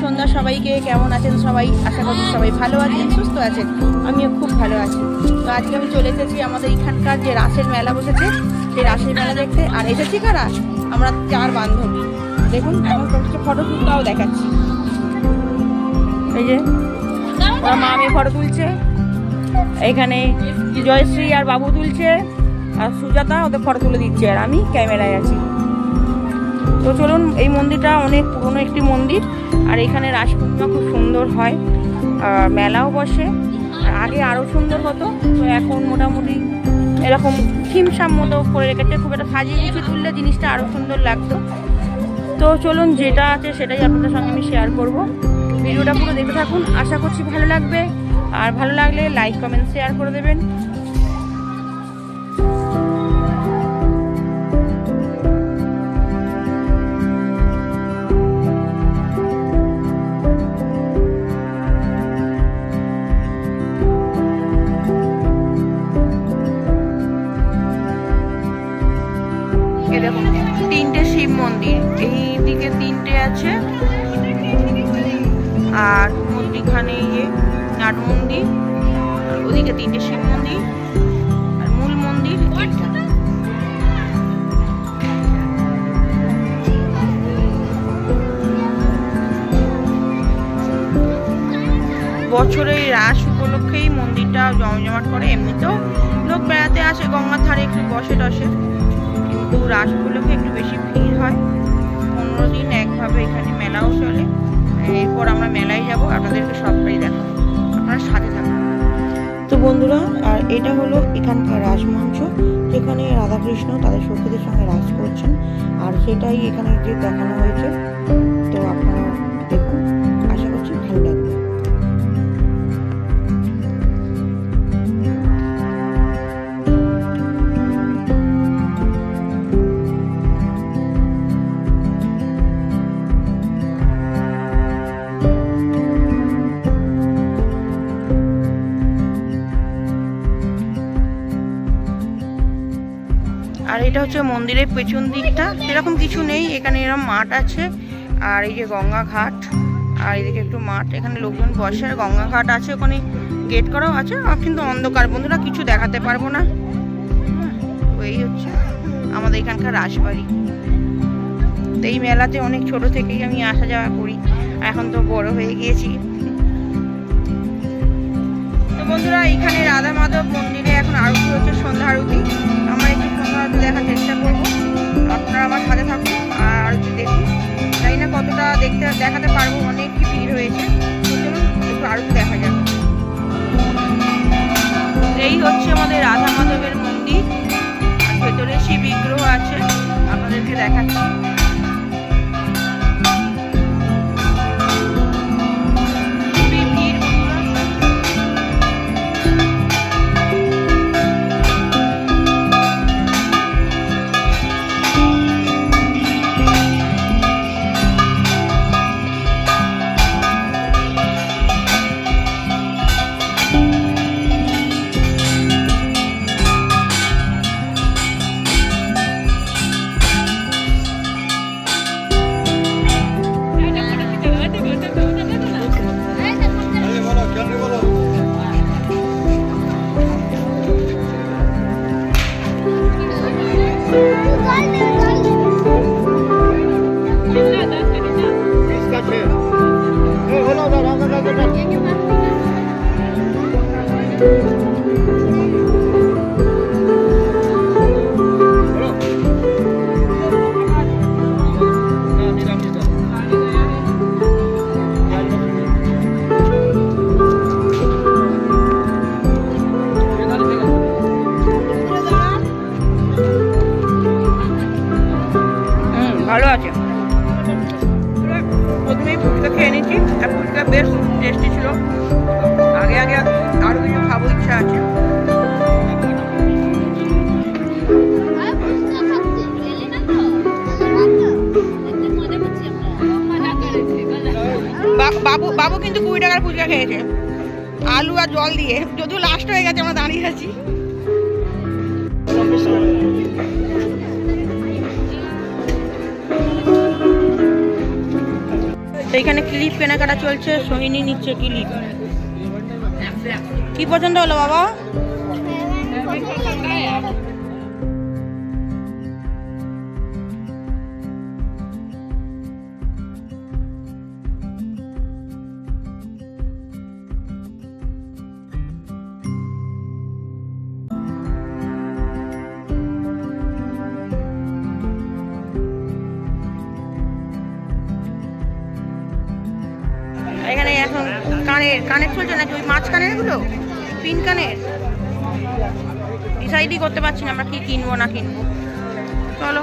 সন্ধ্যা সবাইকে। কেমন আছেন সবাই? আশা করছি সবাই ভালো আছেন, সুস্থ আছেন। আমিও খুব ভালো আছি। তো আজকে আমি চলে এসেছি আমাদের এখানকার যে রাসের মেলা বসেছে সেই রাসের মেলা দেখতে। আর এসেছি কারা? আমরা 4 বান্ধবী। দেখুন এখন ফটো তুলতেও দেখাচ্ছি। এই যে ওরা মা মেয়ে ফটো তুলছে। এখানে জয়শ্রী আর বাবু তুলছে, আর সুজাতা ওদের ফটো তুলে দিচ্ছে, আর আমি ক্যামেরায় আছি। তো চলুন, এই মন্দিরটা অনেক পুরনো একটি মন্দির, আর এখানে রাস পূর্ণিমা খুব সুন্দর হয়, আর মেলাও বসে। আর আগে আরও সুন্দর হতো, তো এখন মোটামুটি এরকম থিমসাম মতো করে রেখেছে। খুব একটা সাজিয়ে গুছিয়ে তুললে জিনিসটা আরও সুন্দর লাগতো। তো চলুন, যেটা আছে সেটাই আপনাদের সঙ্গে আমি শেয়ার করব। ভিডিওটা পুরো দেখতে থাকুন, আশা করছি ভালো লাগবে। আর ভালো লাগলে লাইক কমেন্ট শেয়ার করে দেবেন। দেখুন 3টে শিব মন্দির, এই দিকে 3টে আছে, আর মধ্যখানে নাট মন্দির, আর ওদিকে 3টে শিব মন্দির, আর মূল মন্দির এটা। বছরে রাস উপলক্ষেই মন্দিরটা জমজমাট করে। এমনিতেও লোক বেড়াতে আসে, গঙ্গার ধারে একটু বসে টসে, কিন্তু রাস উপলক্ষে একটু বেশি ভিড় হয়। 15 দিন একভাবে এখানে মেলাও চলে। এরপর আমরা মেলায় যাব, আপনাদেরকে সবটাই দেখাবো, আপনারা সাথে থাকুন। তো বন্ধুরা, আর এটা হলো এখানকার রাসমঞ্চ, যেখানে রাধাকৃষ্ণ তাদের সখীদের সঙ্গে রাস করছেন, আর সেটাই এখানে যে দেখানো হয়েছে। তো আপনারা দেখুন, আশা করছি ভালো লাগবে। আর এটা হচ্ছে মন্দিরের পেছন দিকটা, সেরকম কিছু নেই এখানে। এরকম মাঠ আছে, আর এই যে গঙ্গা ঘাট, আর এদিকে একটু মাঠ, এখানে লোকজন বসে। আর গঙ্গা ঘাট আছে, ওখানে গেট করাও আছে, আর কিন্তু অন্ধকার বন্ধুরা, কিছু দেখাতে পারবো না। তো এই হচ্ছে আমাদের এখানকার রাসবাড়ি। তো এই মেলাতে অনেক ছোট থেকেই আমি আসা যাওয়া করি, এখন তো বড় হয়ে গিয়েছি। তো বন্ধুরা, এখানে রাধা মাধব মন্দিরে এখন আরতি হচ্ছে, সন্ধ্যা আরতি। আমরা একটু সন্ধ্যা আরতি দেখার চেষ্টা করবো, আপনারা আমার সাথে থাকুন আর আরতি দেখুন। জানি না কতটা দেখাতে পারবো, অনেক ভিড় হয়েছে। তো চলুন একটু আরতি দেখা যাবে। এই হচ্ছে আমাদের রাধা মাধবের মন্দির, আর ভেতরে শিব বিগ্রহ আছে, আপনাদেরকে দেখাচ্ছি। ভালো আছে। প্রথমেই ফুচকা খেয়ে নিচ্ছি, আর ফুচকা বেশ টেস্টি ছিল। আগে আরো কিছু খাবো, ইচ্ছা আছে। বাবু কিন্তু 20 টাকার ফুচকা খেয়েছে, আলু আর জল দিয়ে। যদিও লাস্ট হয়ে গেছে, আমরা দাঁড়িয়ে আছি। তো এখানে ক্লিপ কেনাকাটা চলছে, সোহিনী নিচ্ছে ক্লিপ। কি পছন্দ হলো বাবা? এখানে এখন কানের চলছে নাকি, ওই মাছ কানের গুলো, পিন কানের। ডিসাইডই করতে পারছি না আমরা কি কিনবো না কিনবো। চলো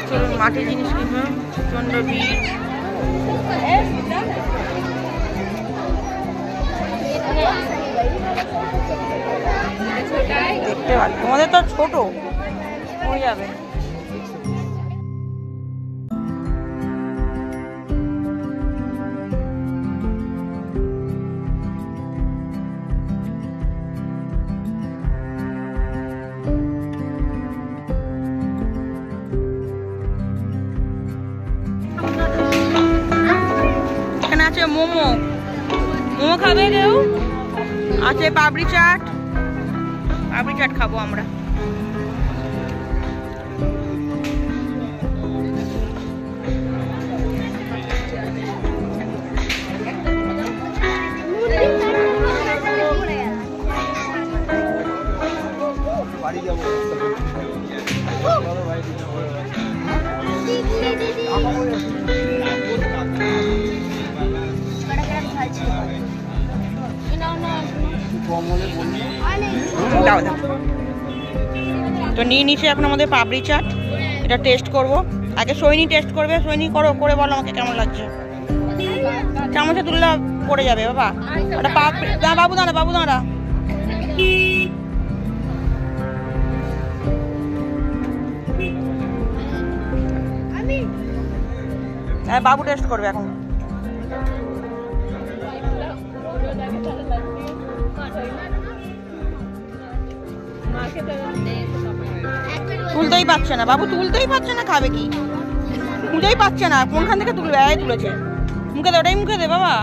চলুন মাটির জিনিস কিনবো। প্রচন্ড ভিড়। দেখতে পাচ্ছি তোমাদের তো ছোট হয়ে যাবে। এখানে আছে মোমো, মোমো খাবে কেউ? আছে পাপড়ি চাট, পাপড়ি চাট খাবো আমরা। তো নিয়ে নিচ্ছে এখন আমাদের পাপড়ি চাট। এটা টেস্ট করব, আগে সোহিনী টেস্ট করবে। সোহিনী করো, করে বলো আমাকে কেমন লাগছে। চামচে তুললে পড়ে যাবে বাবা। ওটা পাপড়ি দাঁড়া বাবু, দাঁড়া বাবু, দাঁড়া। হ্যাঁ বাবু টেস্ট করবে এখন। তুলতেই পারছে না বাবু, তুলতেই পারছে না। খাবে কি? তুলতেই পারছে না। কোনখান থেকে তুলবে? তুলেছে মুখে দে, ওটাই মুখে দে বাবা।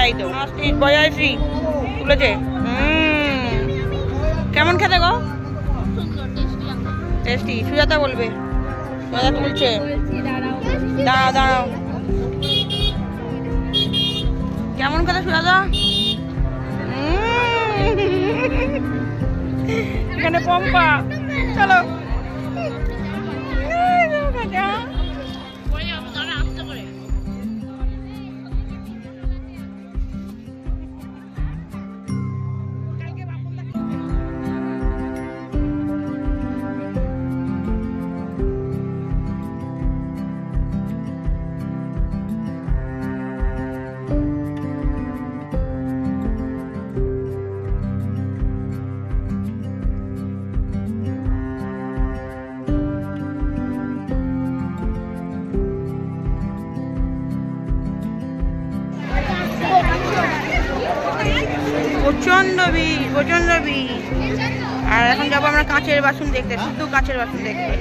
এই তো বয়াসি তুলেছে। কেমন খেতে গো? টেস্টি। সুজাতা বলবে, সুজাতা তুলছে। দাঁড়াও দাঁড়াও, কেমন খেতে সুজাতা? এখানে পম্পা। চলো প্রচন্ড ভিড়, প্রচন্ড ভিড়। আর এখন যাবো আমরা কাঁচের বাসন দেখতে, শুধু কাঁচের বাসন দেখতে।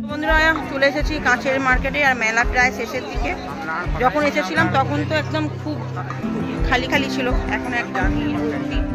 বন্ধুরা চলে এসেছি কাঁচের মার্কেটে, আর মেলা প্রায় শেষের দিকে। যখন এসেছিলাম তখন তো একদম খুব খালি খালি ছিল, এখন একদম ভিড়।